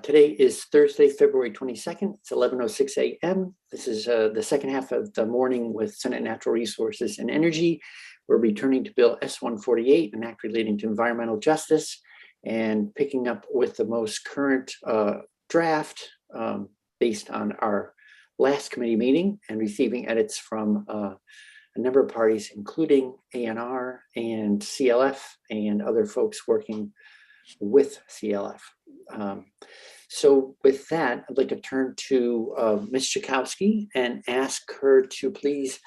Today is Thursday, February 22nd. It's 11:06 a.m. This is the second half of the morning with Senate Natural Resources and Energy. We're returning to Bill S-148, an act relating to environmental justice, and picking up with the most current draft based on our last committee meeting and receiving edits from a number of parties, including ANR and CLF and other folks working with CLF. So with that, I'd like to turn to Ms. Chakowski and ask her to please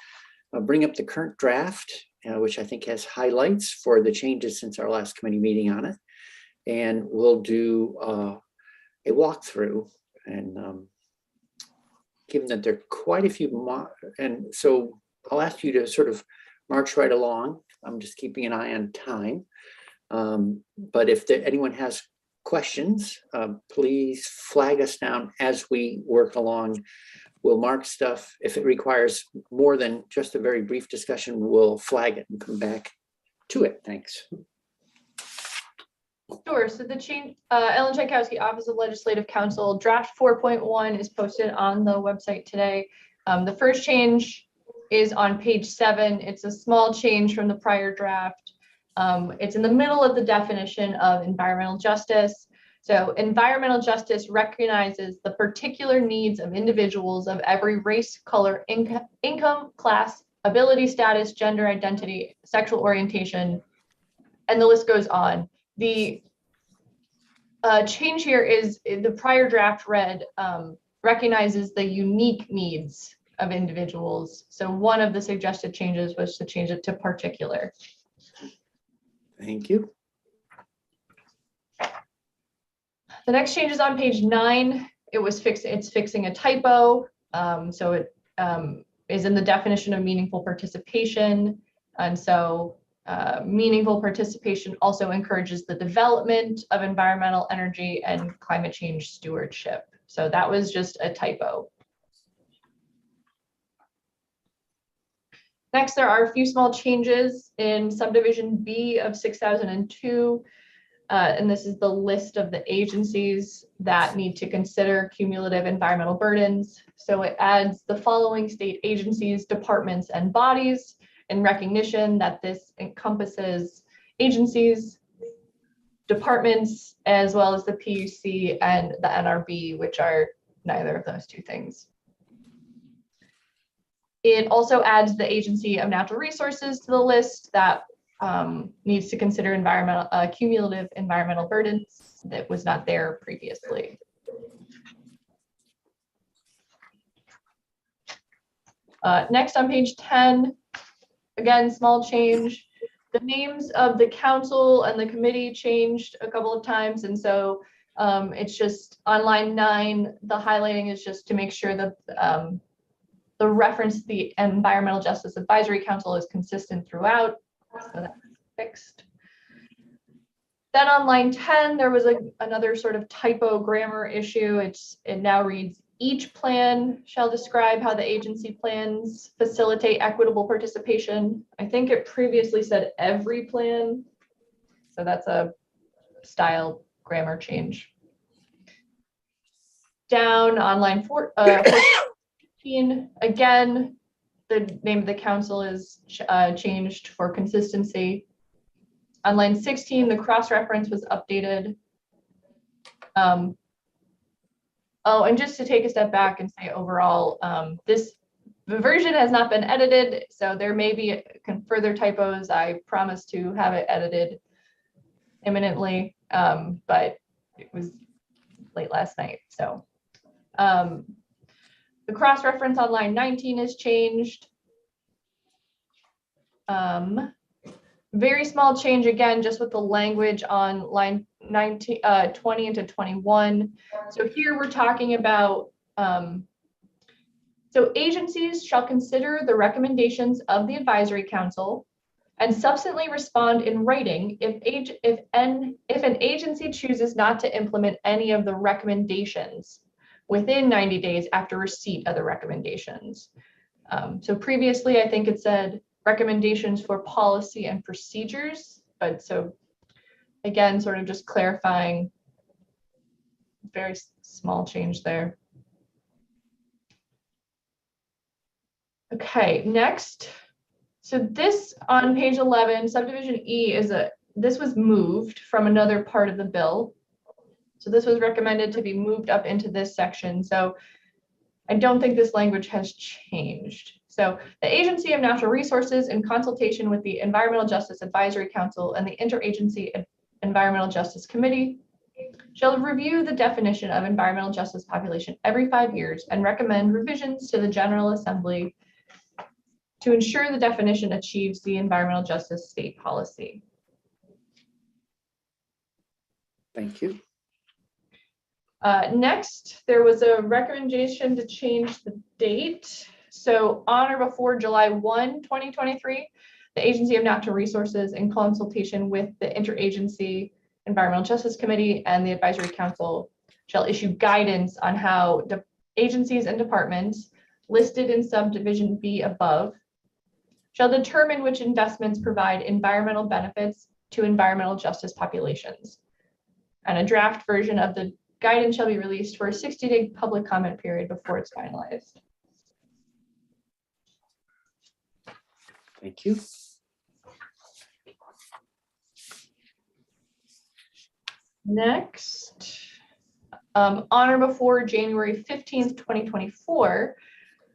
bring up the current draft, which I think has highlights for the changes since our last committee meeting on it. And we'll do a walkthrough, and given that there are quite a few, and so I'll ask you to sort of march right along. I'm just keeping an eye on time. But if anyone has questions, please flag us down as we work along. We'll mark stuff. If it requires more than just a very brief discussion, we'll flag it and come back to it. Thanks. Sure. So the change, Ellen Tchaikovsky, Office of Legislative Counsel, draft 4.1 is posted on the website today. The first change is on page 7. It's a small change from the prior draft. It's in the middle of the definition of environmental justice. So environmental justice recognizes the particular needs of individuals of every race, color, income, class, ability, status, gender identity, sexual orientation, and the list goes on. The change here is the prior draft read recognizes the unique needs of individuals. So one of the suggested changes was to change it to particular. Thank you. The next change is on page 9. It's fixing a typo. So it is in the definition of meaningful participation. And so meaningful participation also encourages the development of environmental, energy, and climate change stewardship. So that was just a typo. Next, there are a few small changes in subdivision B of 6002. And this is the list of the agencies that need to consider cumulative environmental burdens. So it adds the following state agencies, departments, and bodies in recognition that this encompasses agencies, departments, as well as the PUC and the NRB, which are neither of those two things. It also adds the Agency of Natural Resources to the list that needs to consider cumulative environmental burdens that was not there previously. Next on page 10, again, small change. The names of the council and the committee changed a couple of times, and so it's just on line 9, the highlighting is just to make sure that the reference to the Environmental Justice Advisory Council is consistent throughout. So that's fixed. Then on line 10, there was another sort of typo grammar issue. It now reads, each plan shall describe how the agency plans facilitate equitable participation. I think it previously said every plan. So that's a style grammar change. Down on line 14, again, the name of the council is changed for consistency. On line 16, the cross-reference was updated. Oh, and just to take a step back and say overall, the version has not been edited, so there may be further typos. I promise to have it edited imminently, but it was late last night. So the cross-reference on line 19 is changed. Very small change again, just with the language on line 20 into 21. So here we're talking about, so agencies shall consider the recommendations of the advisory council and subsequently respond in writing if an agency chooses not to implement any of the recommendations within 90 days after receipt of the recommendations. So previously, I think it said recommendations for policy and procedures, but so again, sort of just clarifying very small change there. Okay, next. So this on page 11, subdivision E this was moved from another part of the bill. So this was recommended to be moved up into this section. So I don't think this language has changed. So the Agency of Natural Resources, in consultation with the Environmental Justice Advisory Council and the Interagency Environmental Justice Committee, shall review the definition of environmental justice population every 5 years and recommend revisions to the General Assembly to ensure the definition achieves the environmental justice state policy. Thank you. Next, there was a recommendation to change the date. So on or before July 1, 2023, the Agency of Natural Resources, in consultation with the Interagency Environmental Justice Committee and the Advisory Council, shall issue guidance on how the agencies and departments listed in subdivision B above shall determine which investments provide environmental benefits to environmental justice populations. And a draft version of the guidance shall be released for a 60-day public comment period before it's finalized. Thank you. Next, on or before January 15th, 2024,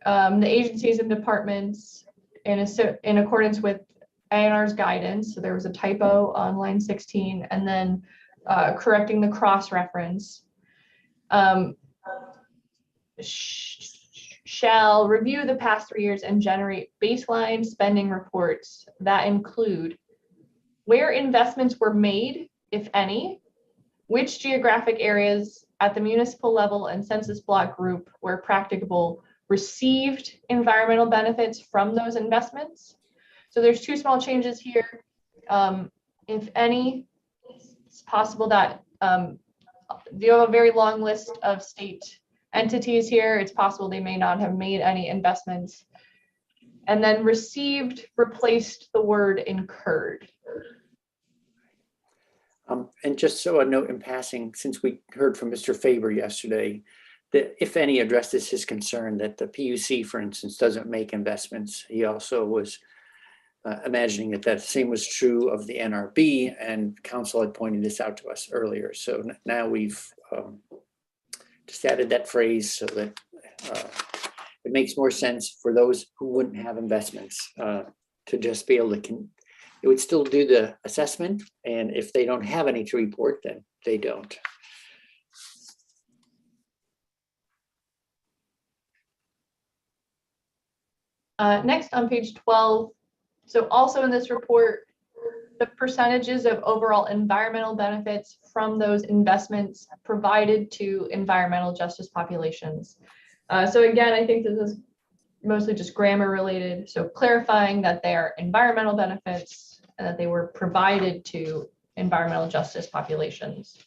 the agencies and departments, in accordance with ANR's guidance, so there was a typo on line 16, and then correcting the cross-reference, shall review the past 3 years and generate baseline spending reports that include where investments were made, if any, which geographic areas at the municipal level and census block group where practicable received environmental benefits from those investments. So there's two small changes here. If any, it's possible that you have a very long list of state entities here. It's possible they may not have made any investments. And then received replaced the word incurred. And just so a note in passing, since we heard from Mr. Faber yesterday, that if any addresses his concern that the PUC, for instance, doesn't make investments, he also was imagining that the same was true of the NRB, and council had pointed this out to us earlier. So now we've just added that phrase so that it makes more sense for those who wouldn't have investments to just be able to, it would still do the assessment, and if they don't have any to report, then they don't. Next on page 12, so also in this report, the percentages of overall environmental benefits from those investments provided to environmental justice populations. So again, I think this is mostly just grammar related. So clarifying that they are environmental benefits and that they were provided to environmental justice populations.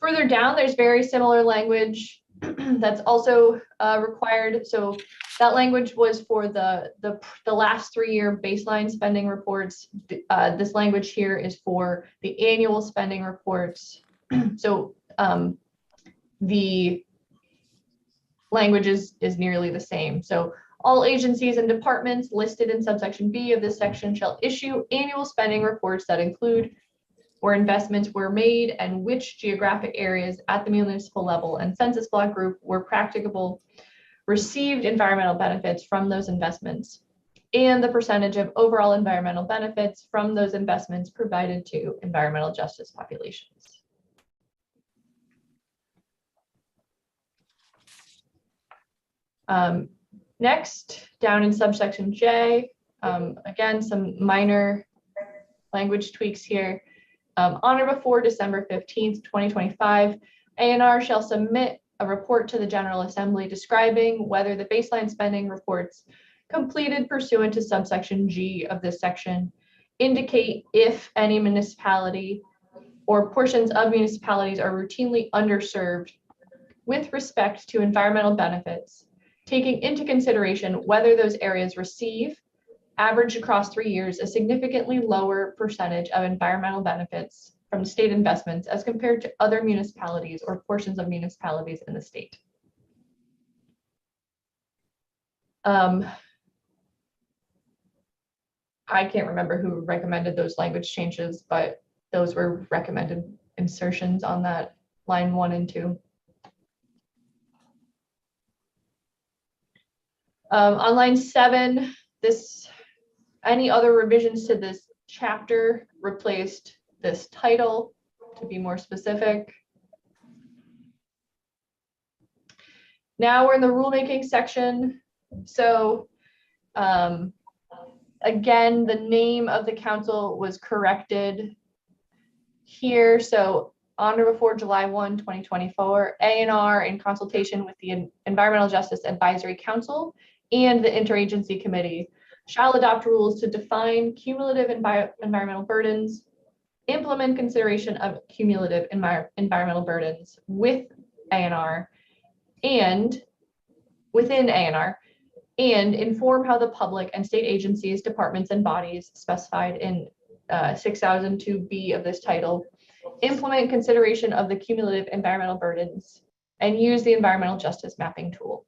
Further down, there's very similar language that's also required. So that language was for the last 3-year baseline spending reports. This language here is for the annual spending reports. So the language is nearly the same. So all agencies and departments listed in subsection B of this section shall issue annual spending reports that include where investments were made and which geographic areas at the municipal level and census block group were practicable received environmental benefits from those investments, and the percentage of overall environmental benefits from those investments provided to environmental justice populations. Next, down in subsection J, again, some minor language tweaks here. On or before December 15th, 2025, ANR shall submit a report to the General Assembly describing whether the baseline spending reports completed pursuant to subsection G of this section indicate if any municipality or portions of municipalities are routinely underserved with respect to environmental benefits, taking into consideration whether those areas receive averaged across 3 years a significantly lower percentage of environmental benefits from state investments as compared to other municipalities or portions of municipalities in the state. I can't remember who recommended those language changes, but those were recommended insertions on that line 1 and 2. On line 7, any other revisions to this chapter replaced this title to be more specific. Now we're in the rulemaking section. So again, the name of the council was corrected here. So on or before July 1, 2024, A&R in consultation with the Environmental Justice Advisory Council and the Interagency Committee shall adopt rules to define cumulative environmental burdens, implement consideration of cumulative environmental burdens with A&R and within A&R, and inform how the public and state agencies, departments, and bodies specified in 6002B of this title implement consideration of the cumulative environmental burdens and use the environmental justice mapping tool.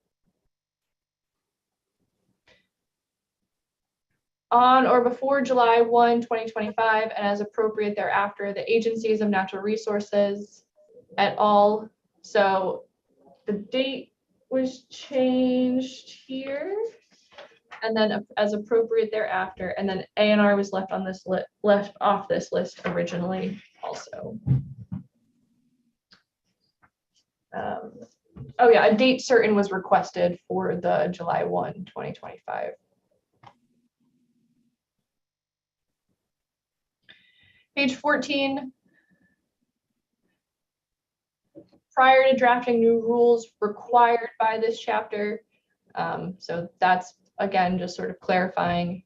On or before July 1, 2025, and as appropriate thereafter, the agencies of natural resources et al. So the date was changed here, and then as appropriate thereafter, and then A&R was left on this left off this list originally also. Oh yeah, a date certain was requested for the July 1, 2025. Page 14. Prior to drafting new rules required by this chapter. So that's, again, just sort of clarifying.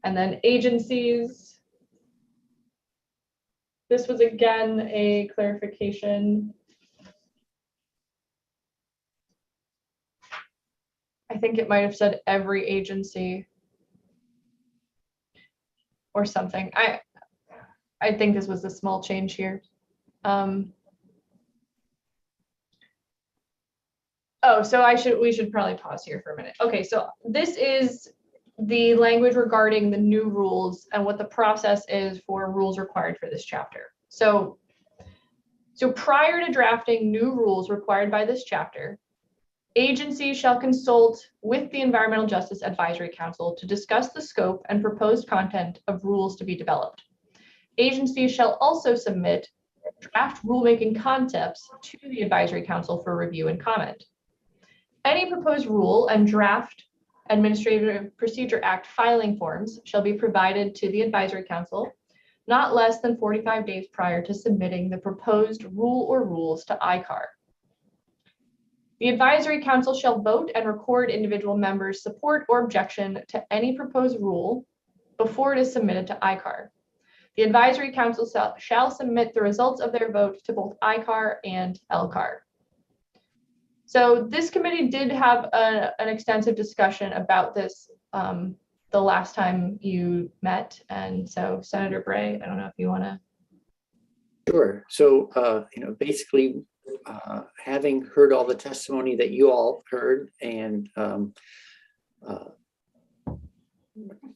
And then agencies. This was, again, a clarification. I think it might have said every agency or something. I think this was a small change here. Oh, so we should probably pause here for a minute. Okay, so this is the language regarding the new rules and what the process is for rules required for this chapter. So prior to drafting new rules required by this chapter, agencies shall consult with the Environmental Justice Advisory Council to discuss the scope and proposed content of rules to be developed. Agencies shall also submit draft rulemaking concepts to the Advisory Council for review and comment. Any proposed rule and draft Administrative Procedure Act filing forms shall be provided to the Advisory Council not less than 45 days prior to submitting the proposed rule or rules to ICAR. The Advisory Council shall vote and record individual members' support or objection to any proposed rule before it is submitted to ICAR. The Advisory Council shall submit the results of their vote to both ICAR and LCAR. So this committee did have an extensive discussion about this the last time you met. And so Senator Bray, I don't know if you want to. Sure. So, basically, having heard all the testimony that you all heard, and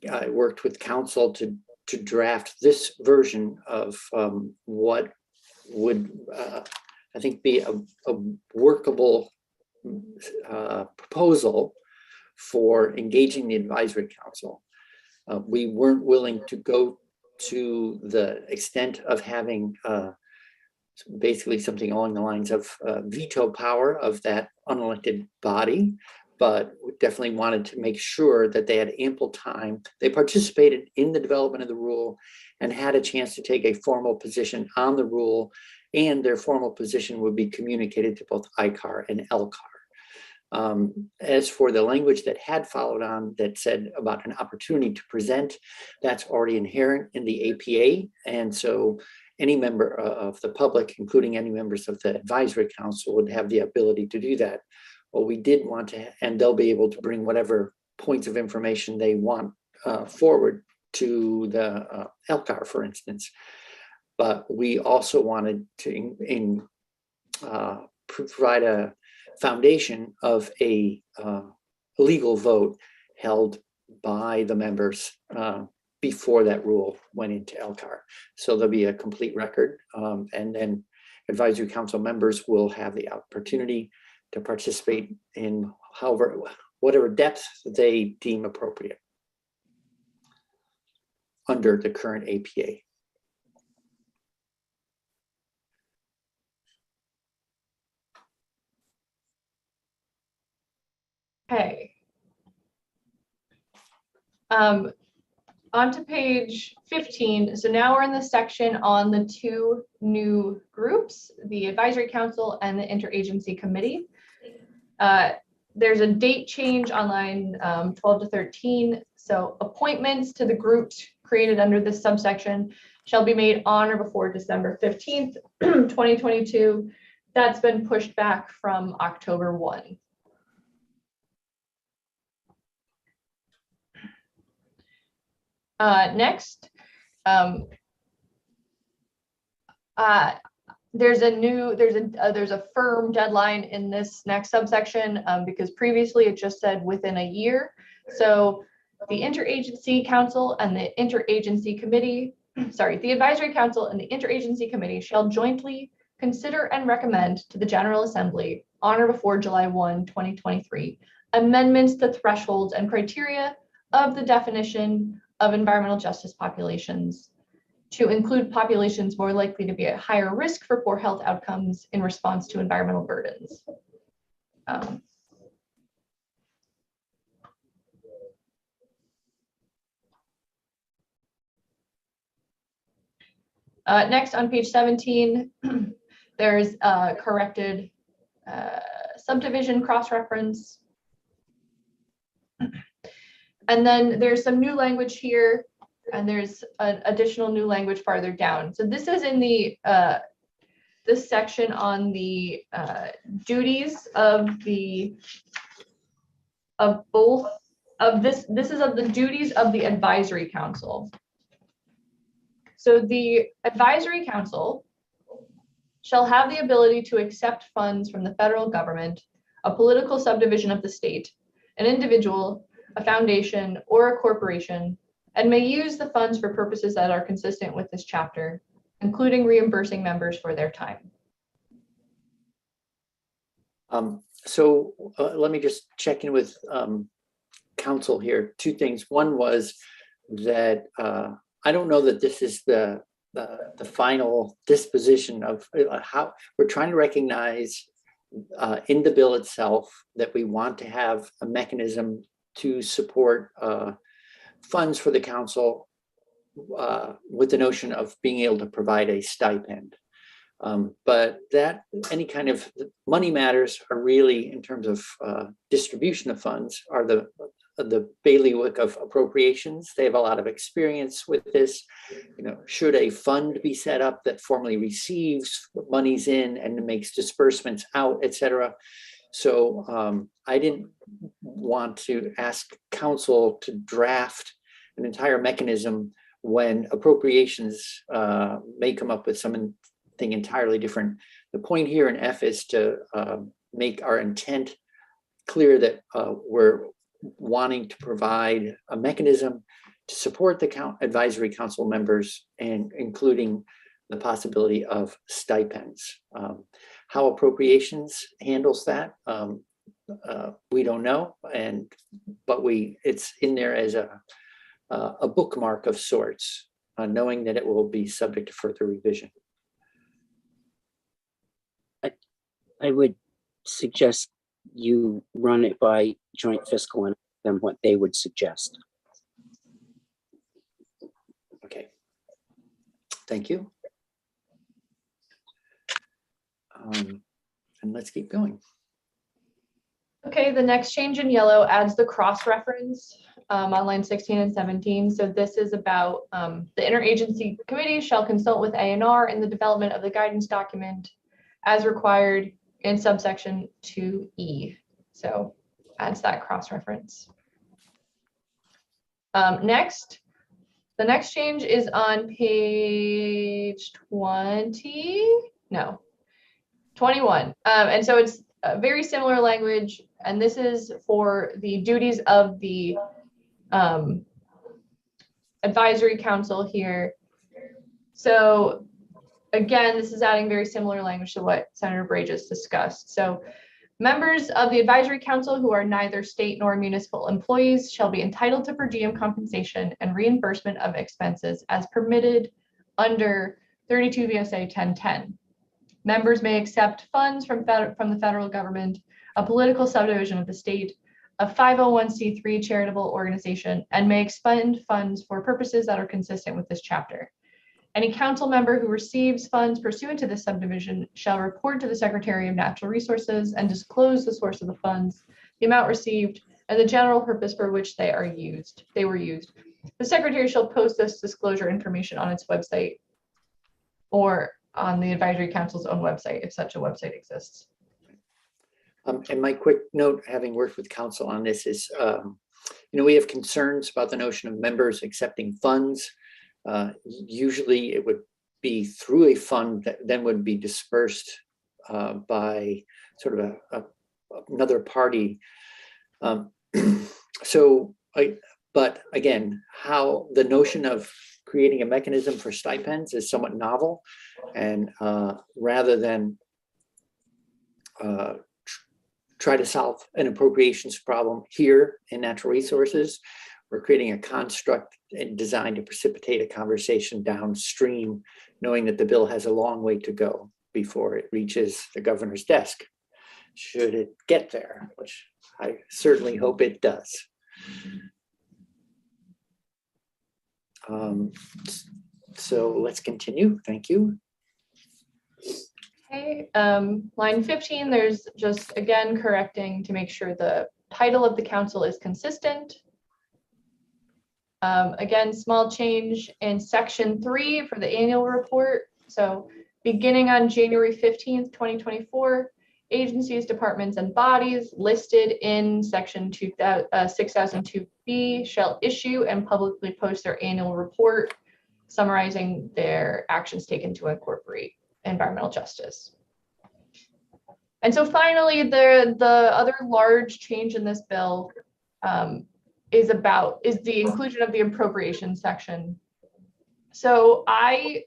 I worked with council to draft this version of what would, I think, be a workable proposal for engaging the advisory council. We weren't willing to go to the extent of having basically something along the lines of veto power of that unelected body, but we definitely wanted to make sure that they had ample time. They participated in the development of the rule and had a chance to take a formal position on the rule, and their formal position would be communicated to both ICAR and LCAR. As for the language that had followed on that said about an opportunity to present, that's already inherent in the APA. And so any member of the public, including any members of the advisory council, would have the ability to do that. What we did want to, and they'll be able to bring whatever points of information they want forward to the LCAR, for instance. But we also wanted to provide a foundation of a legal vote held by the members before that rule went into LCAR. So there'll be a complete record, and then advisory council members will have the opportunity to participate in whatever depth they deem appropriate under the current APA. Okay. On to page 15. So now we're in the section on the two new groups, the advisory council and the interagency committee. There's a date change on line 12 to 13. So appointments to the groups created under this subsection shall be made on or before December 15th, 2022. That's been pushed back from October 1. Next, there's a firm deadline in this next subsection because previously it just said within a year. So the interagency council and the interagency committee, the advisory council and the interagency committee shall jointly consider and recommend to the General Assembly on or before July 1, 2023, amendments to thresholds and criteria of the definition of environmental justice populations to include populations more likely to be at higher risk for poor health outcomes in response to environmental burdens. Next, on page 17, there's a corrected subdivision cross-reference. And then there's some new language here, and there's an additional new language farther down. So this is in the this section on the duties of the this is of the duties of the advisory council. So the advisory council shall have the ability to accept funds from the federal government, a political subdivision of the state, an individual, a foundation, or a corporation, and may use the funds for purposes that are consistent with this chapter, including reimbursing members for their time. Let me just check in with council here. Two things. One was that I don't know that this is the final disposition of how we're trying to recognize in the bill itself that we want to have a mechanism to support funds for the council with the notion of being able to provide a stipend. But that any kind of money matters are really, in terms of distribution of funds, are the bailiwick of appropriations. They have a lot of experience with this. You know, should a fund be set up that formally receives monies in and makes disbursements out, et cetera. So I didn't want to ask council to draft an entire mechanism when appropriations may come up with something entirely different. The point here in F is to make our intent clear that we're wanting to provide a mechanism to support the advisory council members, and including the possibility of stipends. How appropriations handles that, we don't know, but it's in there as a bookmark of sorts, knowing that it will be subject to further revision. I would suggest you run it by joint fiscal and them what they would suggest. Okay, thank you. And let's keep going. Okay, the next change in yellow adds the cross-reference on line 16 and 17. So this is about the interagency committee shall consult with A&R in the development of the guidance document as required in subsection 2E. So adds that cross-reference. Next, the next change is on page 20, no, 21. And so it's a very similar language, and this is for the duties of the advisory council here. So again, this is adding very similar language to what Senator Bray just discussed. So members of the advisory council who are neither state nor municipal employees shall be entitled to per diem compensation and reimbursement of expenses as permitted under 32 VSA 1010. Members may accept funds from the federal government, a political subdivision of the state, a 501c3 charitable organization, and may expend funds for purposes that are consistent with this chapter. Any council member who receives funds pursuant to this subdivision shall report to the Secretary of Natural Resources and disclose the source of the funds, the amount received, and the general purpose for which they were used. The Secretary shall post this disclosure information on its website or on the Advisory Council's own website, if such a website exists. And my quick note, having worked with council on this, is, we have concerns about the notion of members accepting funds. Usually it would be through a fund that then would be dispersed by sort of another party. But again, how the notion of creating a mechanism for stipends is somewhat novel, and rather than try to solve an appropriations problem here in natural resources, we're creating a construct designed to precipitate a conversation downstream, knowing that the bill has a long way to go before it reaches the governor's desk, should it get there, which I certainly hope it does. So let's continue. Thank you. Okay, line 15, there's just again correcting to make sure the title of the council is consistent. Again, small change in section 3 for the annual report. So beginning on January 15th, 2024, agencies, departments, and bodies listed in section 6002B shall issue and publicly post their annual report summarizing their actions taken to incorporate environmental justice. And so finally, the other large change in this bill is the inclusion of the appropriation section. So I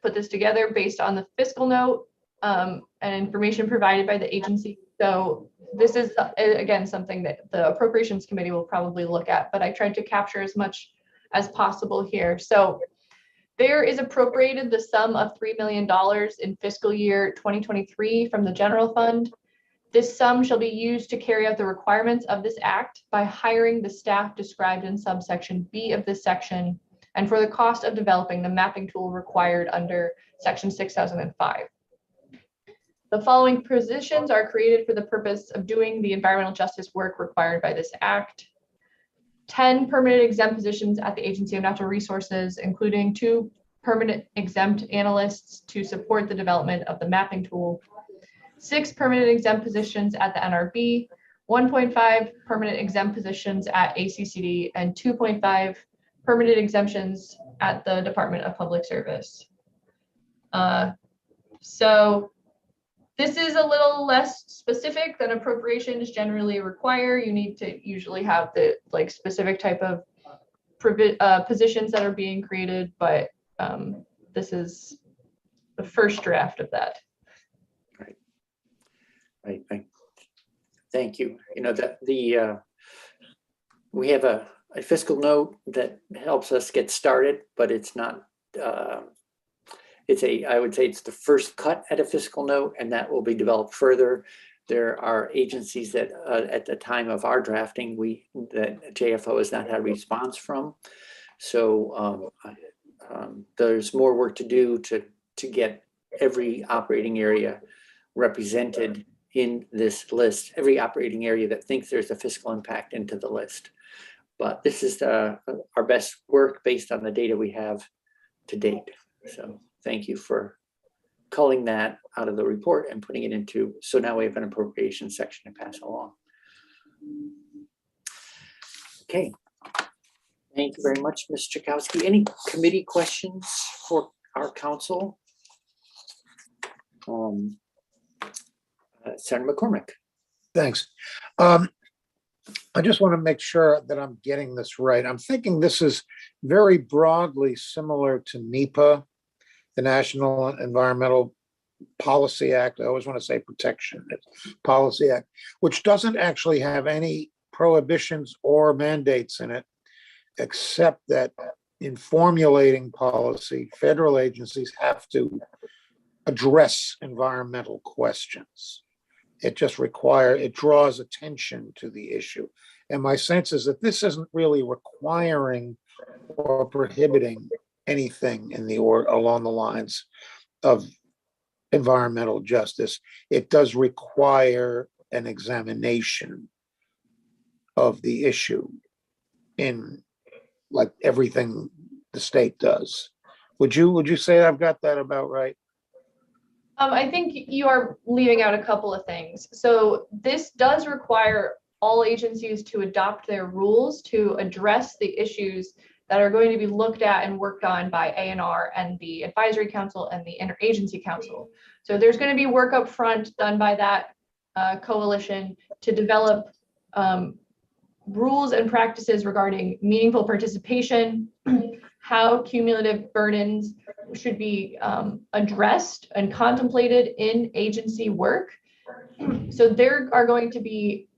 put this together based on the fiscal note and information provided by the agency. So this is, again, something that the Appropriations Committee will probably look at, but I tried to capture as much as possible here. So there is appropriated the sum of $3 million in fiscal year 2023 from the general fund. This sum shall be used to carry out the requirements of this act by hiring the staff described in subsection B of this section, and for the cost of developing the mapping tool required under section 6005. The following positions are created for the purpose of doing the environmental justice work required by this act. 10 permanent exempt positions at the Agency of Natural Resources, including 2 permanent exempt analysts to support the development of the mapping tool. 6 permanent exempt positions at the NRB, 1.5 permanent exempt positions at ACCD, and 2.5 permanent exemptions at the Department of Public Service. So this is a little less specific than appropriations generally require. You need to usually have the specific type of positions that are being created, but this is the first draft of that. Right. Thank you. We have a fiscal note that helps us get started, but it's not. I would say it's the first cut at a fiscal note, and that will be developed further. There are agencies that at the time of our drafting, that JFO has not had a response from. So there's more work to do to get every operating area represented in this list, every operating area that thinks there's a fiscal impact into the list. But this is our best work based on the data we have to date. So thank you for culling that out of the report and putting it into, so now we have an appropriation section to pass along. Okay, Thank you very much, Ms. Chakowski. Any committee questions for our council? Senator McCormick. Thanks. I just want to make sure that I'm getting this right. I'm thinking this is very broadly similar to NEPA, the National Environmental Policy Act. I always want to say Protection Policy Act, which doesn't actually have any prohibitions or mandates in it, except that in formulating policy, federal agencies have to address environmental questions. It draws attention to the issue. And my sense is that this isn't really requiring or prohibiting anything along the lines of environmental justice. It does require an examination of the issue in like everything the state does. Would you say I've got that about right? I think you are leaving out a couple of things. So this does require all agencies to adopt their rules to address the issues that are going to be looked at and worked on by ANR and the Advisory Council and the Interagency Council. So there's going to be work up front done by that coalition to develop rules and practices regarding meaningful participation, how cumulative burdens should be addressed and contemplated in agency work. So there's going to be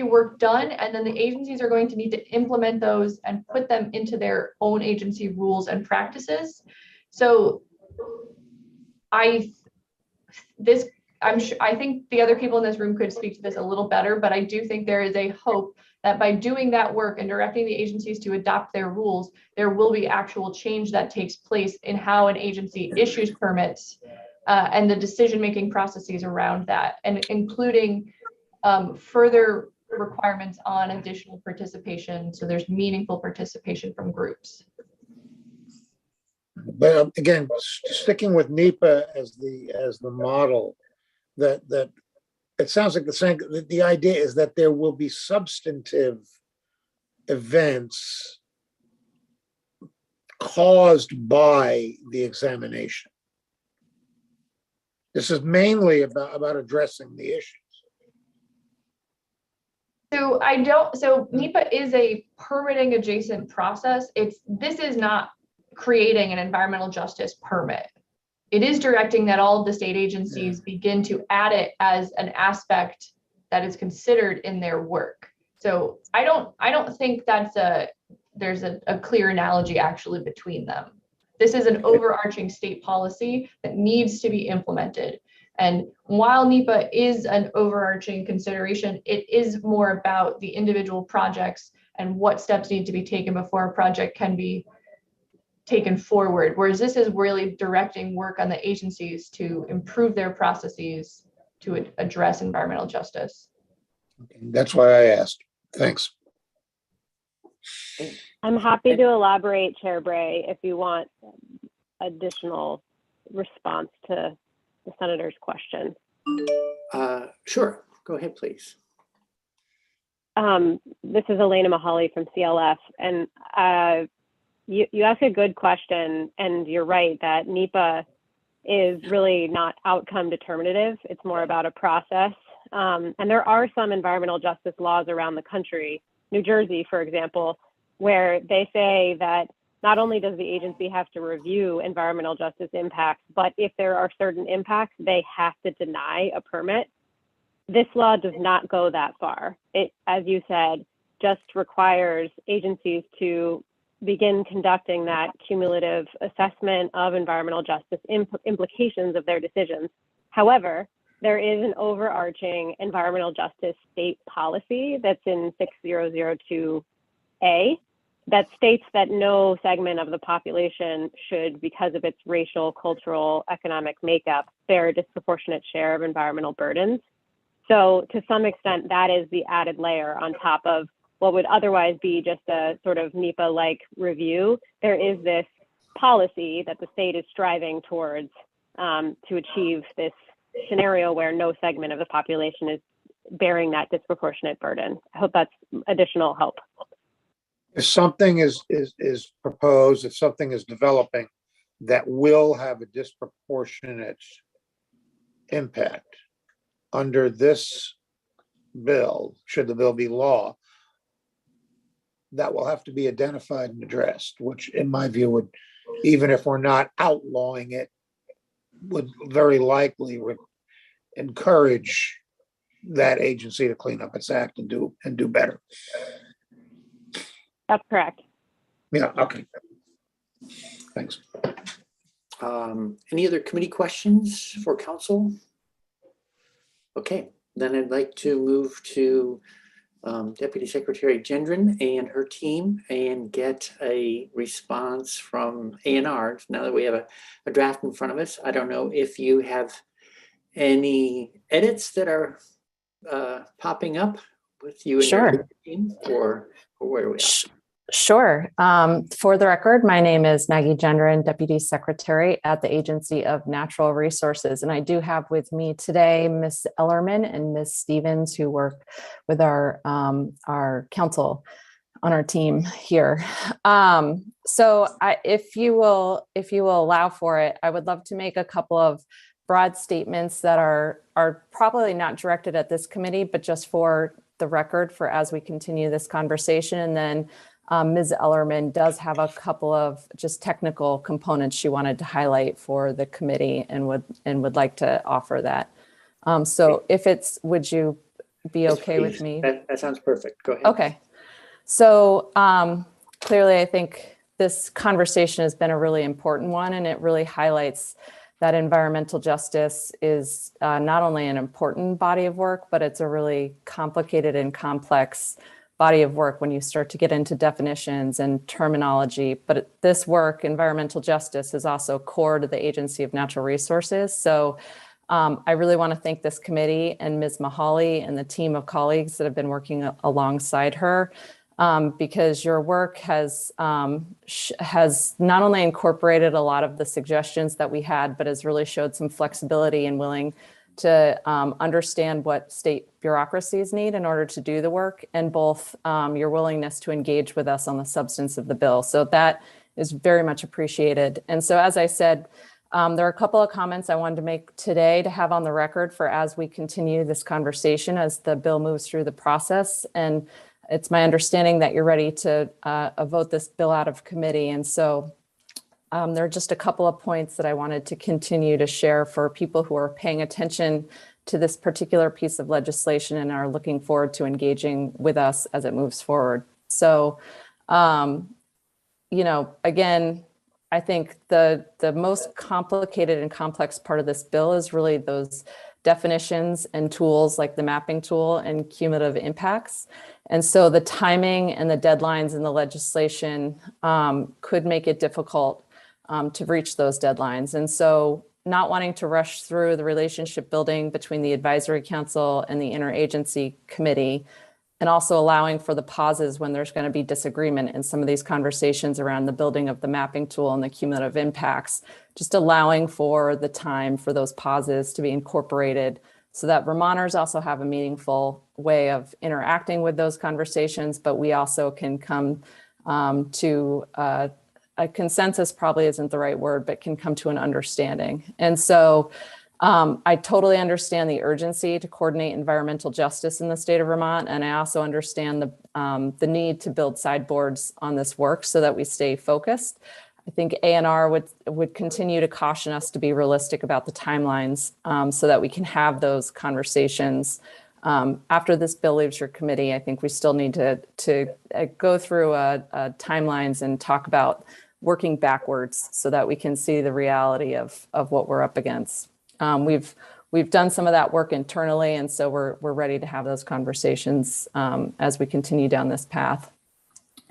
work done, and then the agencies are going to need to implement those and put them into their own agency rules and practices. So I think the other people in this room could speak to this a little better, but I do think there is a hope that by doing that work and directing the agencies to adopt their rules, there will be actual change that takes place in how an agency issues permits and the decision-making processes around that, and including further requirements on additional participation. So there's meaningful participation from groups. But again, sticking with NEPA as the model, that it sounds like the idea is that there will be substantive events caused by the examination. This is mainly about addressing the issues. So NEPA is a permitting adjacent process. This is not creating an environmental justice permit. It is directing that all of the state agencies begin to add it as an aspect that is considered in their work. So I don't think there's a clear analogy actually between them. This is an overarching state policy that needs to be implemented. And while NEPA is an overarching consideration, it is more about the individual projects and what steps need to be taken before a project can be taken forward. Whereas this is really directing work on the agencies to improve their processes to address environmental justice. Okay, that's why I asked. Thanks. I'm happy to elaborate, Chair Bray, if you want additional response to the Senator's question. Sure, go ahead, please. This is Elena Mahali from CLF, and you ask a good question, and you're right that NEPA is really not outcome determinative. It's more about a process. And there are some environmental justice laws around the country, New Jersey, for example, where they say that not only does the agency have to review environmental justice impacts, but if there are certain impacts, they have to deny a permit. This law does not go that far. It, as you said, just requires agencies to begin conducting that cumulative assessment of environmental justice implications of their decisions. However, there is an overarching environmental justice state policy that's in 6002A that states that no segment of the population should, because of its racial, cultural, economic makeup, bear a disproportionate share of environmental burdens. So to some extent, that is the added layer on top of what would otherwise be just a sort of NEPA-like review. There is this policy that the state is striving towards to achieve this scenario where no segment of the population is bearing that disproportionate burden. I hope that's additional help. If something is proposed, if something is developing that will have a disproportionate impact under this bill, should the bill be law, that will have to be identified and addressed, which in my view would, even if we're not outlawing it, would very likely encourage that agency to clean up its act and do better. That's correct. Yeah, okay. Thanks. Any other committee questions for council? Okay, then I'd like to move to Deputy Secretary Gendron and her team and get a response from A&R. Now that we have a draft in front of us, I don't know if you have any edits that are popping up with you and Sure. your team, or where are we at? Sure. For the record, my name is Maggie Gendron, Deputy Secretary at the Agency of Natural Resources. And I do have with me today Ms. Ellerman and Ms. Stevens, who work with our council on our team here. If you will allow for it, I would love to make a couple of broad statements that are probably not directed at this committee, but just for the record for as we continue this conversation. And then Ms. Ellerman does have a couple of just technical components she wanted to highlight for the committee and would like to offer that. Would you be Yes, okay with please. me? That sounds perfect. Go ahead. Okay. So clearly, I think this conversation has been a really important one, and it really highlights that environmental justice is not only an important body of work, but it's a really complicated and complex body of work when you start to get into definitions and terminology. But this work, environmental justice, is also core to the Agency of Natural Resources. So I really want to thank this committee and Ms. Mahali and the team of colleagues that have been working alongside her, because your work has not only incorporated a lot of the suggestions that we had, but has really showed some flexibility and willing to understand what state bureaucracies need in order to do the work, and both your willingness to engage with us on the substance of the bill. So that is very much appreciated. And so, as I said, there are a couple of comments I wanted to make today to have on the record for as we continue this conversation as the bill moves through the process. And it's my understanding that you're ready to vote this bill out of committee. And so there are just a couple of points that I wanted to continue to share for people who are paying attention to this particular piece of legislation and are looking forward to engaging with us as it moves forward. So, again, I think the most complicated and complex part of this bill is really those definitions and tools like the mapping tool and cumulative impacts. And so the timing and the deadlines in the legislation could make it difficult to reach those deadlines. And so not wanting to rush through the relationship building between the advisory council and the interagency committee, and also allowing for the pauses when there's going to be disagreement in some of these conversations around the building of the mapping tool and the cumulative impacts, just allowing for the time for those pauses to be incorporated so that Vermonters also have a meaningful way of interacting with those conversations, but we also can come to a consensus, probably isn't the right word, but can come to an understanding. And so I totally understand the urgency to coordinate environmental justice in the state of Vermont. And I also understand the need to build sideboards on this work so that we stay focused. I think A&R would continue to caution us to be realistic about the timelines so that we can have those conversations. After this bill leaves your committee, I think we still need to go through timelines and talk about working backwards so that we can see the reality of what we're up against. We've done some of that work internally, and so we're ready to have those conversations as we continue down this path.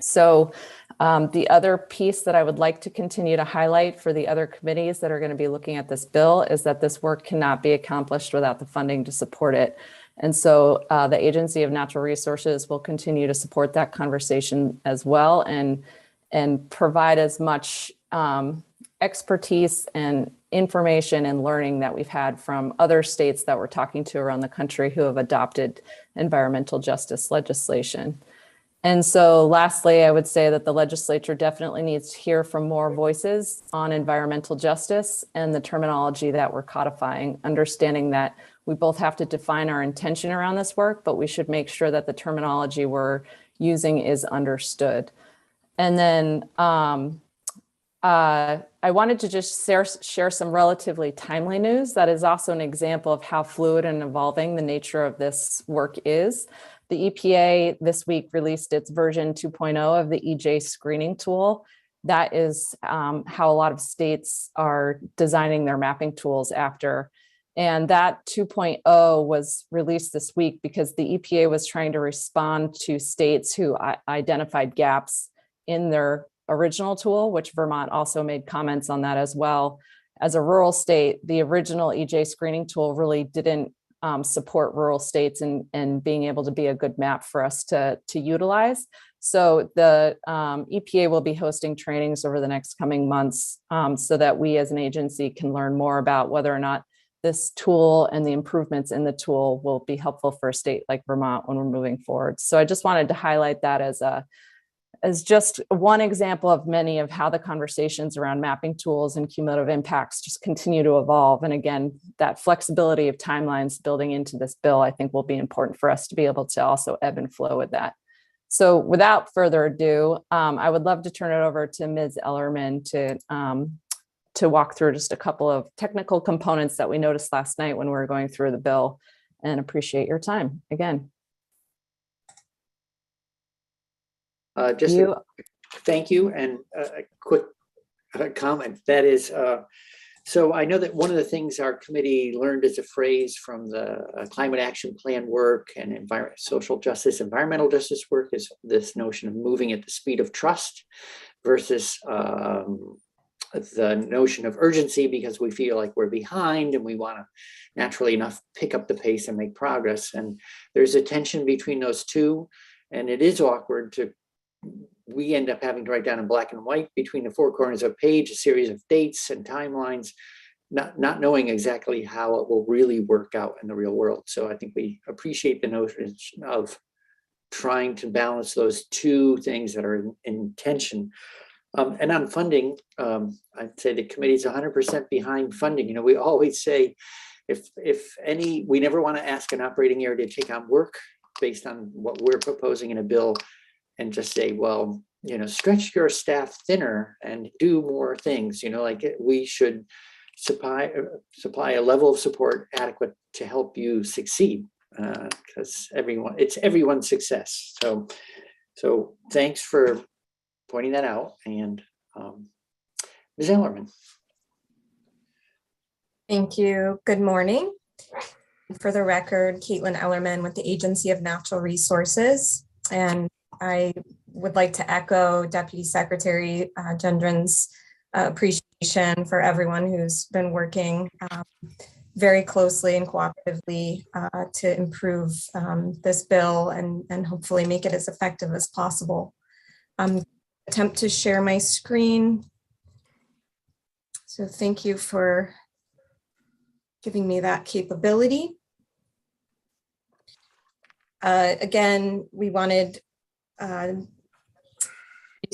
So the other piece that I would like to continue to highlight for the other committees that are going to be looking at this bill is that this work cannot be accomplished without the funding to support it. And so the Agency of Natural Resources will continue to support that conversation as well and provide as much expertise and information and learning that we've had from other states that we're talking to around the country who have adopted environmental justice legislation. And so lastly, I would say that the legislature definitely needs to hear from more voices on environmental justice and the terminology that we're codifying, understanding that we both have to define our intention around this work, but we should make sure that the terminology we're using is understood. And then I wanted to just share some relatively timely news that is also an example of how fluid and evolving the nature of this work is. The EPA this week released its version 2.0 of the EJ screening tool. That is how a lot of states are designing their mapping tools after. And that 2.0 was released this week because the EPA was trying to respond to states who identified gaps in their original tool, which Vermont also made comments on that as well. As a rural state, the original EJ screening tool really didn't support rural states and being able to be a good map for us to utilize. So the EPA will be hosting trainings over the next coming months so that we as an agency can learn more about whether or not this tool and the improvements in the tool will be helpful for a state like Vermont when we're moving forward. So I just wanted to highlight that as just one example of many of how the conversations around mapping tools and cumulative impacts just continue to evolve. And again, that flexibility of timelines building into this bill, I think will be important for us to be able to also ebb and flow with that. So without further ado, I would love to turn it over to Ms. Ellerman to walk through just a couple of technical components that we noticed last night when we were going through the bill, and appreciate your time again. Thank you, and a quick comment. That is, so I know that one of the things our committee learned as a phrase from the climate action plan work and social justice, environmental justice work is this notion of moving at the speed of trust versus the notion of urgency, because we feel like we're behind and we want to naturally enough pick up the pace and make progress. And there's a tension between those two, and it is awkward we end up having to write down in black and white between the four corners of a page a series of dates and timelines, not knowing exactly how it will really work out in the real world. So I think we appreciate the notion of trying to balance those two things that are in tension. And on funding, I'd say the committee is 100% behind funding. You know, we always say, if any, we never want to ask an operating area to take on work based on what we're proposing in a bill and just say, well, you know, stretch your staff thinner and do more things. You know, like we should supply a level of support adequate to help you succeed, because it's everyone's success. So thanks for pointing that out. And Ms. Ellerman. Thank you. Good morning. For the record, Caitlin Ellerman with the Agency of Natural Resources. And I would like to echo Deputy Secretary Gendron's appreciation for everyone who's been working very closely and cooperatively to improve this bill and hopefully make it as effective as possible. Attempt to share my screen. So thank you for giving me that capability. Again, we wanted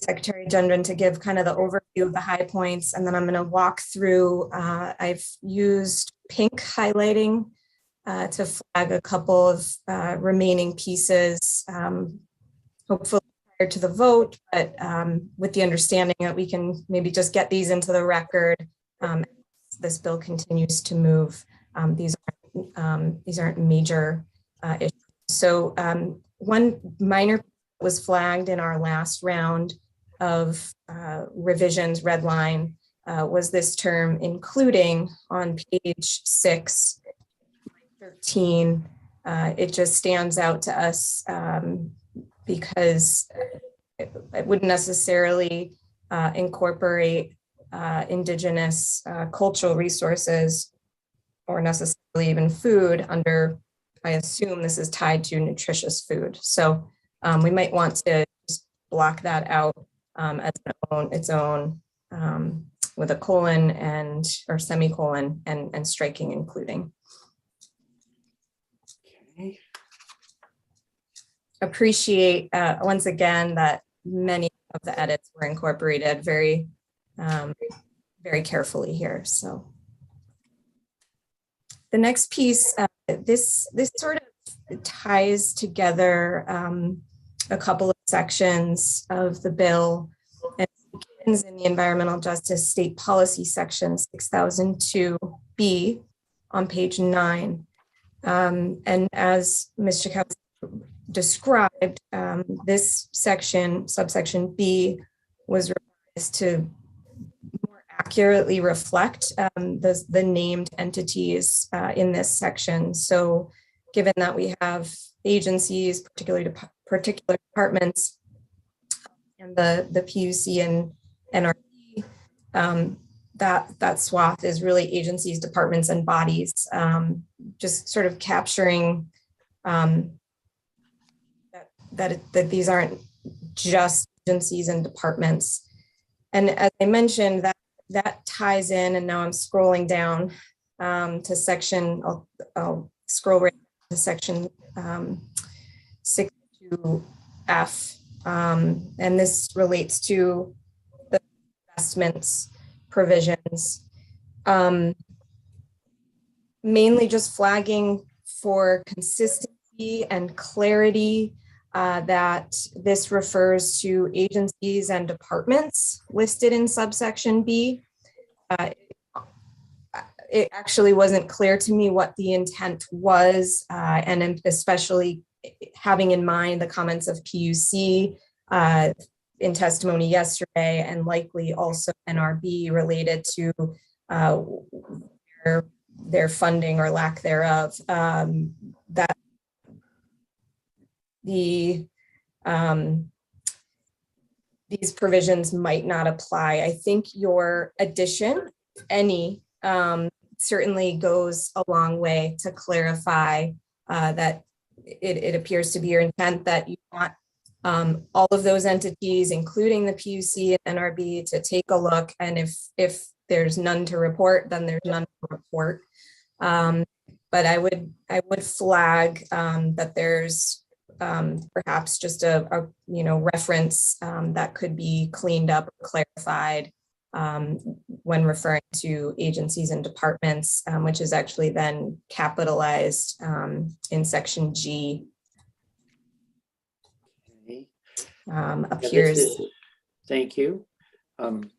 Secretary Gendron to give kind of the overview of the high points, and then I'm going to walk through. I've used pink highlighting to flag a couple of remaining pieces, hopefully prior to the vote, but with the understanding that we can maybe just get these into the record as this bill continues to move. These aren't major issues. So one minor was flagged in our last round of revisions, red line, was this term including on page 6, 13. It just stands out to us because it wouldn't necessarily incorporate indigenous cultural resources or necessarily even food under, I assume this is tied to nutritious food. So we might want to just block that out as its own with a colon or semicolon and striking including. Okay. appreciate once again that many of the edits were incorporated very, very carefully here. So the next piece, this sort of ties together a couple of sections of the bill, and begins in the Environmental Justice State Policy section 6002B on page 9. And as Ms. Chakowski described, this section, subsection B, was revised to more accurately reflect the named entities in this section. So given that we have agencies, particular departments, and the PUC and NRB, that swath is really agencies, departments, and bodies, just sort of capturing that these aren't just agencies and departments. And as I mentioned, that ties in, and now I'm scrolling down to section, I'll scroll right to section 62F, and this relates to the investments provisions, mainly just flagging for consistency and clarity that this refers to agencies and departments listed in subsection B. It actually wasn't clear to me what the intent was, and especially having in mind the comments of PUC in testimony yesterday, and likely also NRB related to their funding or lack thereof, that these provisions might not apply. I think your addition, any, certainly goes a long way to clarify that it appears to be your intent that you want all of those entities, including the PUC and NRB, to take a look, and if there's none to report, then there's none to report. But I would flag that there's perhaps just a reference that could be cleaned up or clarified when referring to agencies and departments, which is actually then capitalized in section G. Appears. Thank you. And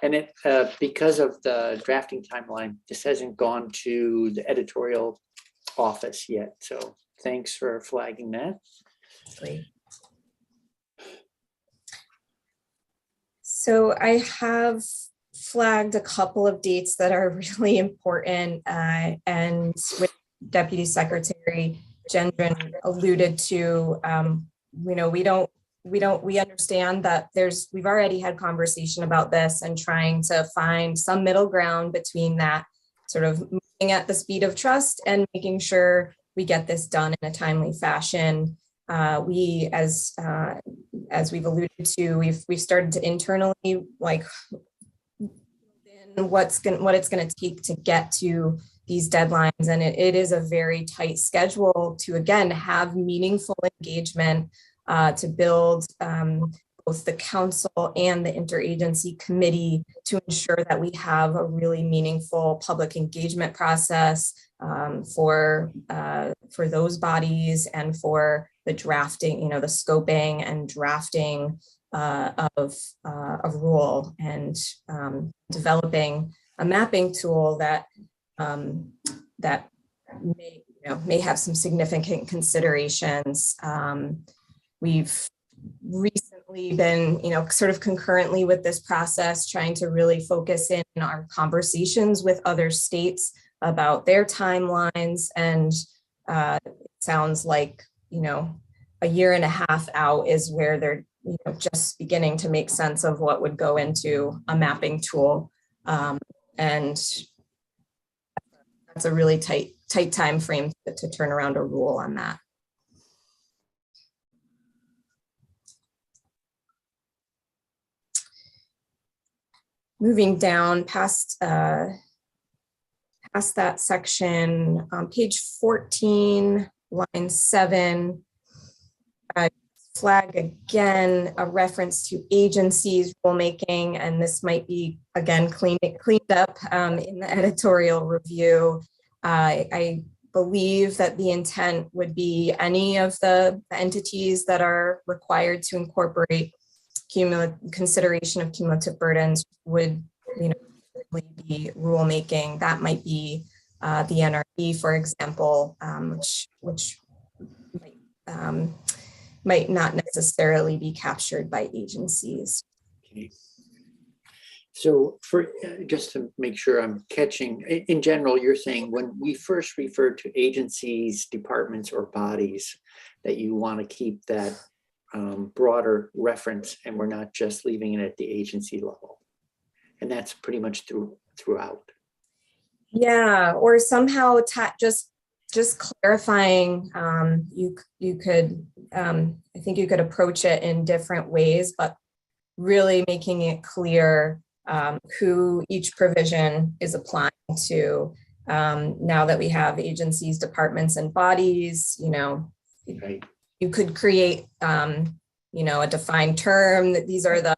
it because of the drafting timeline, this hasn't gone to the editorial office yet. So thanks for flagging that. Great. So I have flagged a couple of dates that are really important, and with Deputy Secretary Gendron alluded to, we understand that we've already had conversation about this and trying to find some middle ground between that, sort of moving at the speed of trust and making sure we get this done in a timely fashion. We, as we've alluded to, we've started to internally what it's going to take to get to these deadlines, and it is a very tight schedule to again have meaningful engagement to build both the council and the interagency committee to ensure that we have a really meaningful public engagement process for those bodies and for the drafting, the scoping and drafting of a rule, and developing a mapping tool that may have some significant considerations. We've recently been, sort of concurrently with this process, trying to really focus in our conversations with other states about their timelines. And it sounds like, a year and a half out is where they're, just beginning to make sense of what would go into a mapping tool. And that's a really tight time frame to turn around a rule on that. Moving down past that section, on page 14, line 7, flag again a reference to agencies rulemaking, and this might be again cleaned up in the editorial review. I believe that the intent would be any of the entities that are required to incorporate consideration of cumulative burdens would, be rulemaking. That might be the NRE, for example, which might not necessarily be captured by agencies. Okay. So for just to make sure I'm catching, in general, you're saying when we first refer to agencies, departments, or bodies, that you want to keep that broader reference, and we're not just leaving it at the agency level. And that's pretty much throughout. Yeah, or somehow just clarifying. You could, I think you could approach it in different ways, but really making it clear who each provision is applying to. Now that we have agencies, departments, and bodies, Right. you could create, a defined term that these are the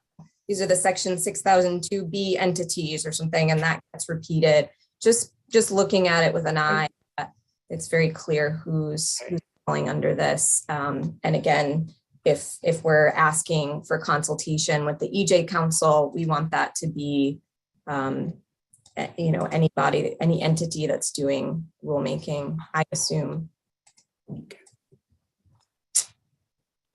section 6002B entities or something, and that gets repeated. Just looking at it with an eye, it's very clear who's falling under this. And again, if we're asking for consultation with the EJ Council, we want that to be, anybody, any entity that's doing rulemaking, I assume.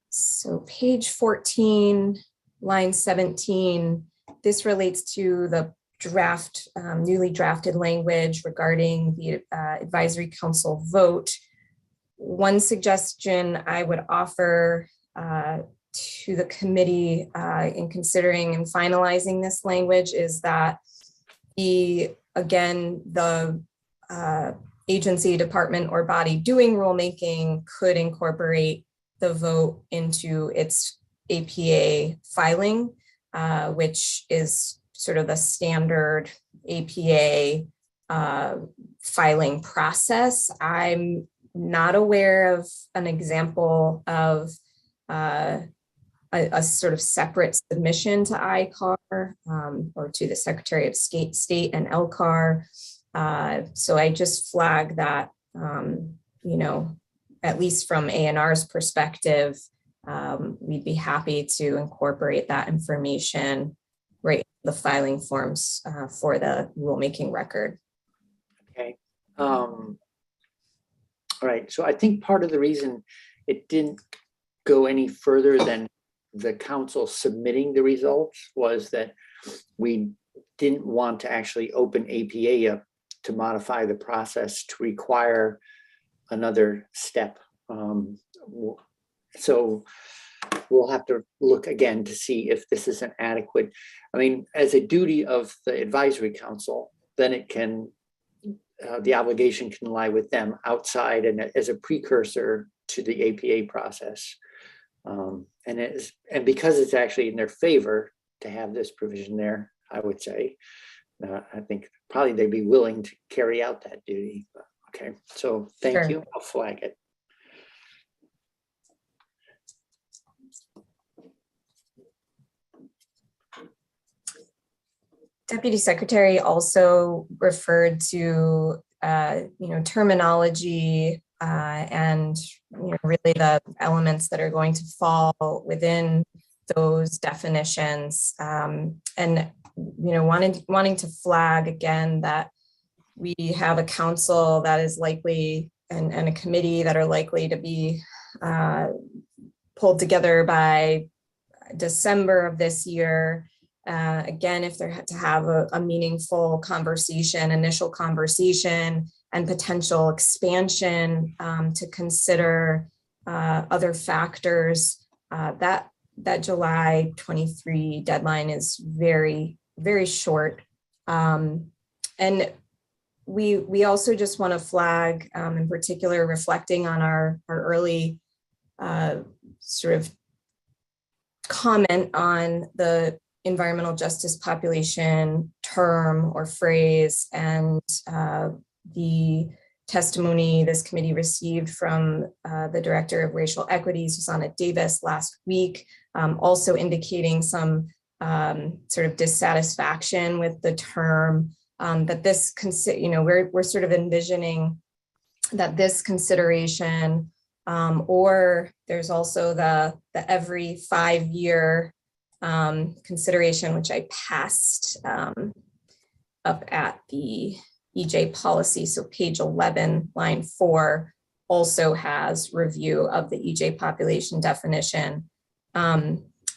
So page 14, line 17, this relates to the draft, newly drafted language regarding the advisory council vote. One suggestion I would offer to the committee in considering and finalizing this language is that the agency, department, or body doing rulemaking could incorporate the vote into its APA filing, which is sort of the standard APA filing process. I'm not aware of an example of a sort of separate submission to ICAR or to the Secretary of State and LCAR. So I just flag that, at least from ANR's perspective, we'd be happy to incorporate that information right in the filing forms for the rulemaking record. Okay. All right. So I think part of the reason it didn't go any further than the council submitting the results was that we didn't want to actually open APA up to modify the process to require another step. So we'll have to look again to see if this is an adequate, as a duty of the advisory council, then it can, the obligation can lie with them outside and as a precursor to the APA process. And because it's actually in their favor to have this provision there, I would say, I think probably they'd be willing to carry out that duty. Okay, so thank you. I'll flag it. Deputy Secretary also referred to, terminology and really the elements that are going to fall within those definitions, and wanting to flag again that we have a council that is likely and a committee that are likely to be pulled together by December of this year. Again, if they're to have a meaningful conversation, initial conversation, and potential expansion to consider other factors, that July 23 deadline is very, very short. And we also just want to flag, in particular, reflecting on our early sort of comment on the environmental justice population term or phrase, and the testimony this committee received from the Director of Racial Equity, Susanna Davis, last week, also indicating some sort of dissatisfaction with the term, that this, we're sort of envisioning that this consideration, or there's also the every 5-year consideration, which I passed up at the EJ policy. So page 11, line 4 also has review of the EJ population definition.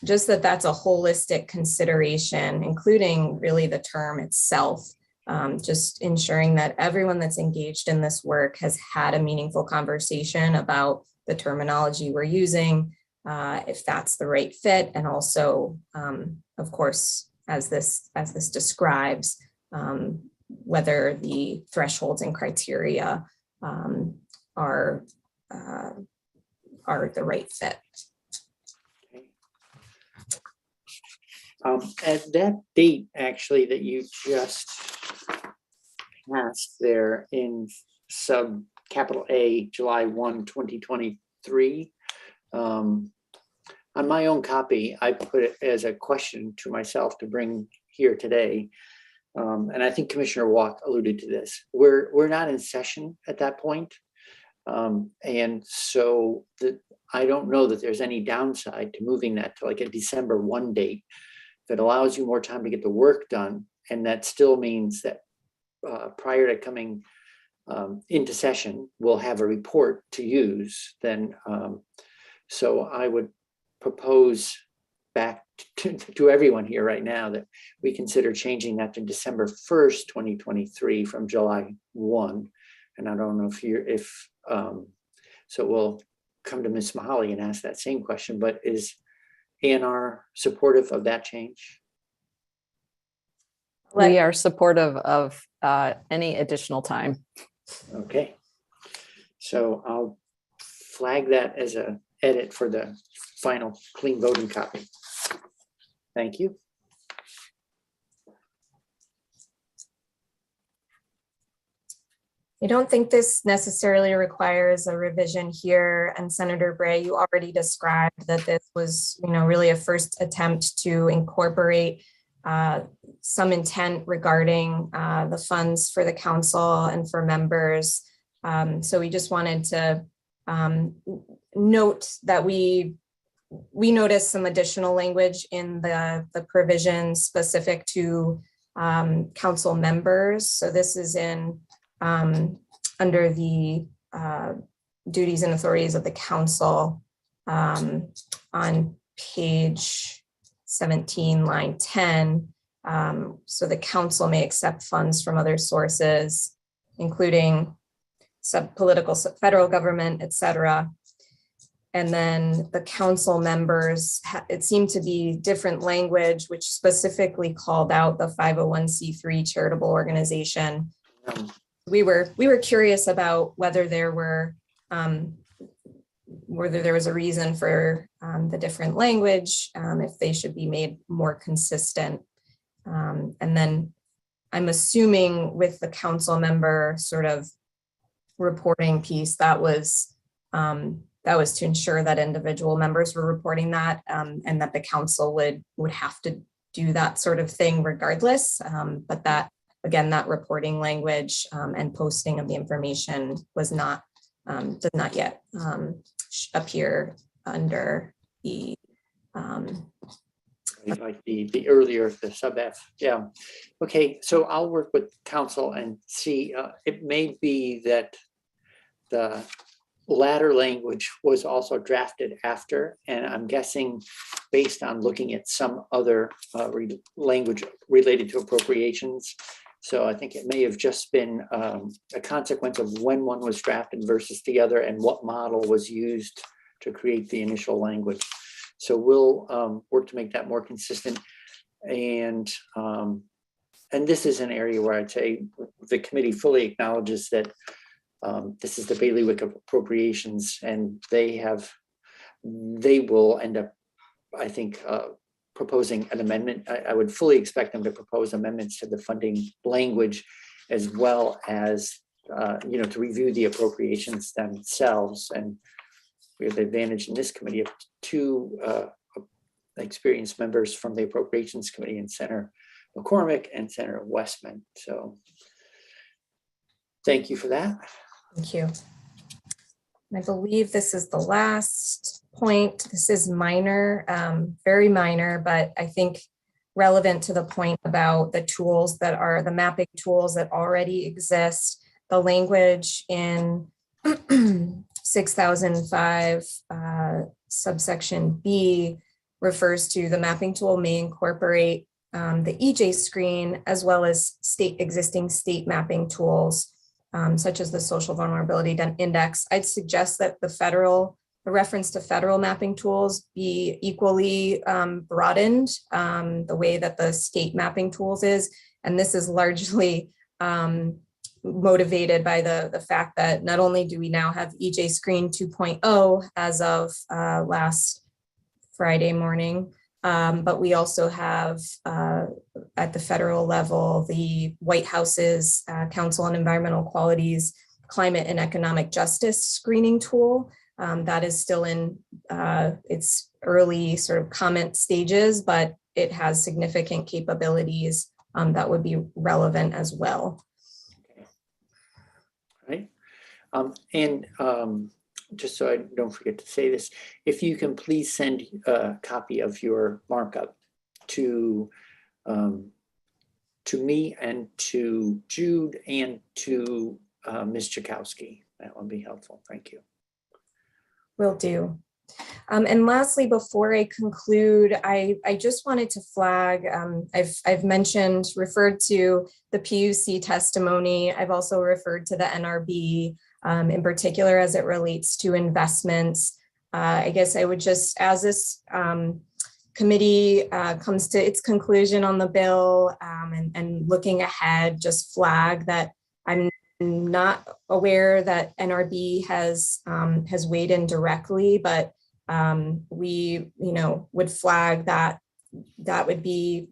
Just that's a holistic consideration, including really the term itself. Just ensuring that everyone that's engaged in this work has had a meaningful conversation about the terminology we're using, if that's the right fit, and also, of course, as this describes, whether the thresholds and criteria are the right fit. At that date, actually, that you just passed there in sub capital A, July 1, 2023, on my own copy, I put it as a question to myself to bring here today. And I think Commissioner Walk alluded to this. We're not in session at that point. And so I don't know that there's any downside to moving that to like a December 1 date that allows you more time to get the work done. And that still means that prior to coming into session, we'll have a report to use then. So I would propose back to everyone here right now that we consider changing that to December 1st, 2023 from July 1. And I don't know so we'll come to Ms. Mahaly and ask that same question, but is ANR supportive of that change? We are supportive of any additional time. Okay. So I'll flag that as an edit for the final clean voting copy. Thank you. I don't think this necessarily requires a revision here. And Senator Bray, you already described that this was, really a first attempt to incorporate some intent regarding the funds for the council and for members. So we just wanted to note that we noticed some additional language in the provisions specific to council members. So this is in under the duties and authorities of the council on page 17, line 10. So the council may accept funds from other sources, including political, federal government, et cetera. And then the council members, it seemed to be different language, which specifically called out the 501c3 charitable organization. We were curious about whether there was a reason for the different language, if they should be made more consistent. And then I'm assuming with the council member sort of reporting piece, that was to ensure that individual members were reporting that, and that the council would have to do that sort of thing regardless. But that, again, that reporting language and posting of the information was does not yet appear under the like the earlier, the sub F. Yeah. Okay. So I'll work with council and see. It may be that the latter language was also drafted after, and I'm guessing based on looking at some other language related to appropriations. So I think it may have just been a consequence of when one was drafted versus the other and what model was used to create the initial language. So we'll work to make that more consistent. And this is an area where I'd say the committee fully acknowledges that this is the bailiwick of appropriations, and they will end up, I think, proposing an amendment. I would fully expect them to propose amendments to the funding language, as well as to review the appropriations themselves. And we have the advantage in this committee of two experienced members from the Appropriations Committee in Senator McCormick and Senator Westman. So thank you for that. Thank you. I believe this is the last point. This is minor, very minor, but I think relevant to the point about the tools that are the mapping tools that already exist. The language in 6005 subsection B refers to the mapping tool may incorporate the EJ screen as well as existing state mapping tools, such as the Social Vulnerability Index. I'd suggest that the reference to federal mapping tools be equally broadened the way that the state mapping tools is. And this is largely motivated by the fact that not only do we now have EJ Screen 2.0 as of last Friday morning, but we also have at the federal level, the White House's Council on Environmental Quality's Climate and Economic Justice Screening Tool. That is still in its early sort of comment stages, but it has significant capabilities that would be relevant as well. Right. And just so I don't forget to say this, if you can please send a copy of your markup to me and to Jude and to Ms. Chakowski. That would be helpful. Thank you. Will do. And lastly, before I conclude, I just wanted to flag, I've referred to the PUC testimony. I've also referred to the NRB in particular as it relates to investments. I guess I would just, as this committee comes to its conclusion on the bill and looking ahead, just flag that I'm not aware that NRB has weighed in directly, but we would flag that would be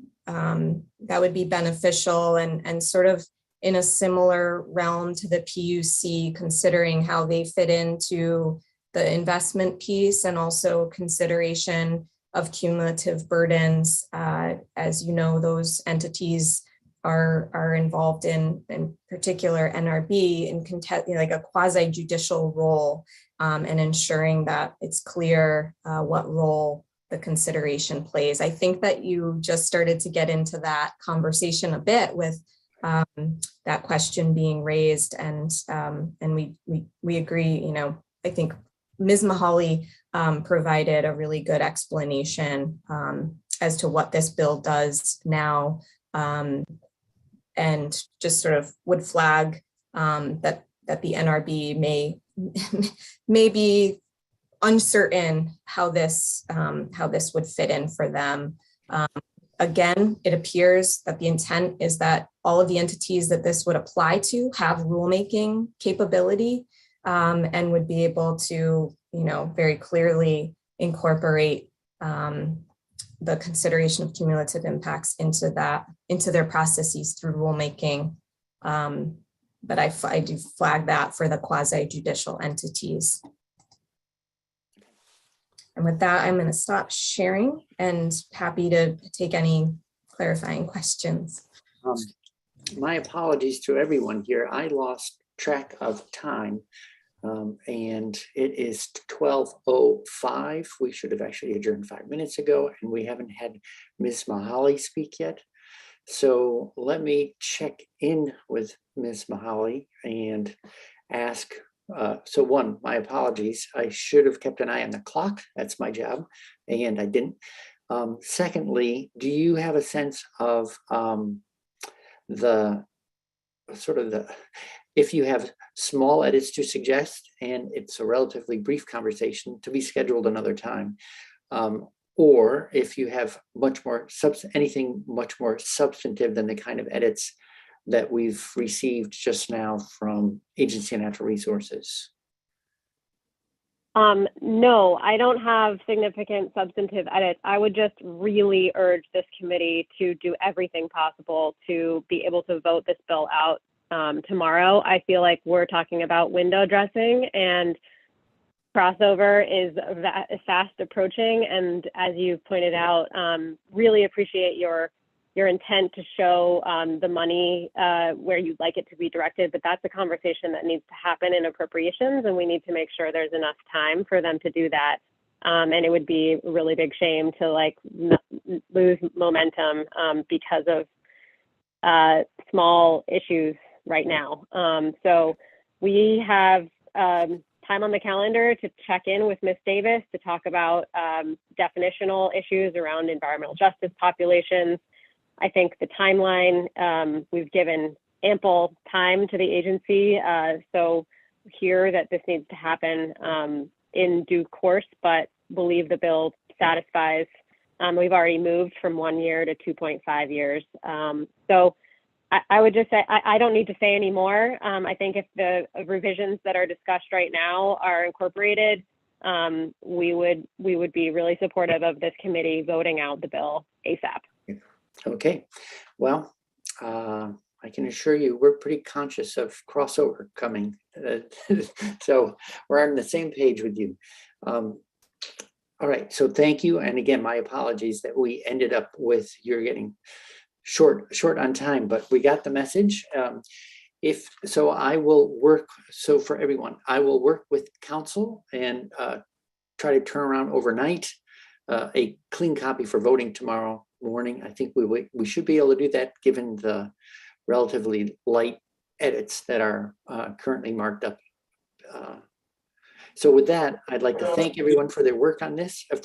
beneficial and sort of in a similar realm to the PUC, considering how they fit into the investment piece and also consideration of cumulative burdens. As you know, those entities are involved in particular NRB in like a quasi-judicial role and ensuring that it's clear what role the consideration plays. I think that you just started to get into that conversation a bit with that question being raised, and we agree. I think Ms. Mahali provided a really good explanation as to what this bill does now. And just sort of would flag that the NRB may be uncertain how this would fit in for them. Again, it appears that the intent is that all of the entities that this would apply to have rulemaking capability and would be able to, very clearly incorporate the consideration of cumulative impacts into their processes through rulemaking. But I do flag that for the quasi-judicial entities. And with that, I'm going to stop sharing and happy to take any clarifying questions. My apologies to everyone here. I lost track of time. And it is 12:05. We should have actually adjourned 5 minutes ago, and we haven't had Ms. Mahali speak yet. So let me check in with Ms. Mahali and ask. So one, my apologies. I should have kept an eye on the clock. That's my job, and I didn't. Secondly, do you have a sense of if you have small edits to suggest, and it's a relatively brief conversation to be scheduled another time, or if you have anything much more substantive than the kind of edits that we've received just now from Agency of Natural Resources? No, I don't have significant substantive edits. I would just really urge this committee to do everything possible to be able to vote this bill out tomorrow. I feel like we're talking about window dressing, and crossover is fast approaching. And as you pointed out, really appreciate your intent to show the money where you'd like it to be directed, but that's a conversation that needs to happen in appropriations, and we need to make sure there's enough time for them to do that. And it would be a really big shame to like lose momentum because of small issues right now. So we have time on the calendar to check in with Ms. Davis to talk about definitional issues around environmental justice populations. I think the timeline, we've given ample time to the agency. So hear that this needs to happen in due course, but believe the bill satisfies. We've already moved from 1 year to 2.5 years. So I would just say, I don't need to say any more. I think if the revisions that are discussed right now are incorporated, we would be really supportive of this committee voting out the bill ASAP. Okay, well, I can assure you, we're pretty conscious of crossover coming. So we're on the same page with you. All right, so thank you. And again, my apologies that we ended up with you're getting short on time, but we got the message. If so, I will work. So for everyone, I will work with council and try to turn around overnight a clean copy for voting tomorrow morning. I think we should be able to do that given the relatively light edits that are currently marked up. So with that, I'd like to thank everyone for their work on this. If